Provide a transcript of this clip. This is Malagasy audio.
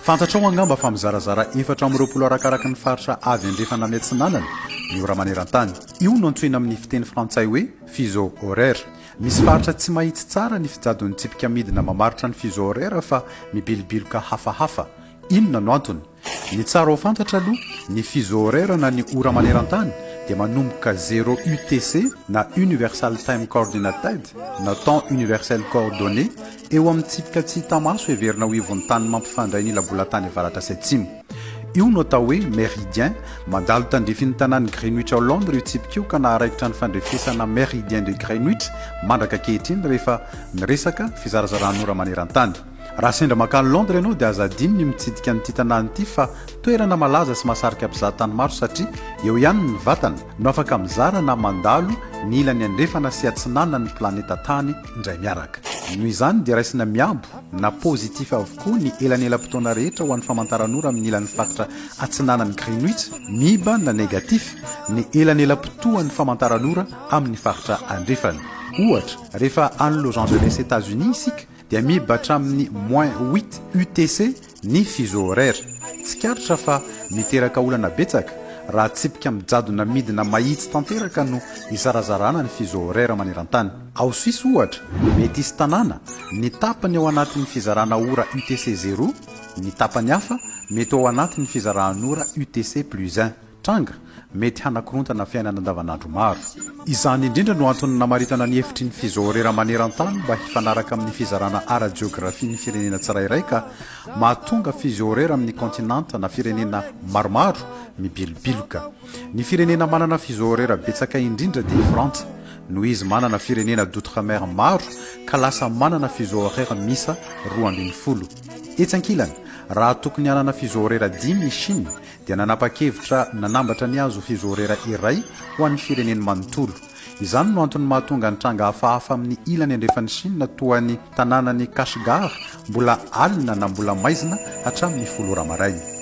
fantatrao angamba fa mizarazara efatra am'roapolo arakaraka ny faritra avy andrefana miatsinanana ny ora maneran-tany. Io no antsoina amin'ny fiteny frantsay hoe fuseau horaire. Misy faritra tsy mahitsy tsara ny fijadon'ny tsipika midina mamaritra ny fuseau horaire fa mibilibiloka hafahafa. Inona no antony? Ny tsara ho fantatra aloha, ny fuseau horaire na ny ora maneran-tany dia manomboka 0 UTC na Universal Time Coordinated na temps universel coordonné eo amin'ny tsipika tsy hita maso heverina ho ivon'ny tany mampifandray ny labolatany avaratra sy atsimo. Io no atao hoe méridien, mandalo tandrifin'ny tanàny Greenwich ao Londres io tsipika io ka naharaikitra ny fandrefesana méridien de Greenwich mandraka ankehitriny rehefa miresaka fizarazaran'ora maneran-tany. Raha sendra makany Londres ianao dia azadiny ny mitsidika n'ity tanàny ity fa toerana malaza sy mahasarika mpizahatany maro satria eo ihany ny vatana no afaka mizara na mandalo ny ilany andrefana sy atsinana ny planeta tany indray miaraka. Noho izany dia raisina miambo na positif avokoa ny elanelam-potoana rehetra ho an'ny famantaran'ora amin'ny ilan'ny faritra atsinanan'ny Greenwich, miba na negatif ny elanelam-potoan'ny famantaran'ora amin'ny faritra andrefana. Ohatra, rehefa any Los Angeles États-Unis isika dia miba hatramin'ny -8 UTC ny fuseau horaire. Tsikaritra fa miteraka olana betsaka raha tsipika mijadona midina mahitsy tanteraka no izarazarana ny fuseau horaire maneran-tany. Ao Suisse ohatra, mety isy tanàna ny tapany ao anatin'ny fizarana ora UTC 0, ny tapany hafa mety ao anatin'ny fizaran'ora UTC + 1. Tranga mety hanakorontana fiainana andavanandro maro. Izany indrindra no antony namaritana ny hefitry ny fuseau horaire maneran-tany mba hifanaraka amin'ny fizarana ara-geografia ny firenena tsirairay ka mahatonga fuseau horaire amin'ny kontinanta na firenena maromaro mibilibiloka. Ny firenena manana fuseau horaire betsaka indrindra dia Frantsa, noho izy manana firenena d'outre-mer maro ka lasa manana fuseau horaire misa 12. Etsankilana, raha tokony hanana fuseau horaire 10 ny Chine dia nanapa-kevitra nanambatra ny azo fuseau horaire iray ho an'ny fireneny manontolo. Izany no antony mahatonga ny tranga hafahafa amin'ny ilany andrefan'ny Chine toa ny tanànany Kashgar mbola alina na mbola maizina hatramin'ny 10 ora maraina.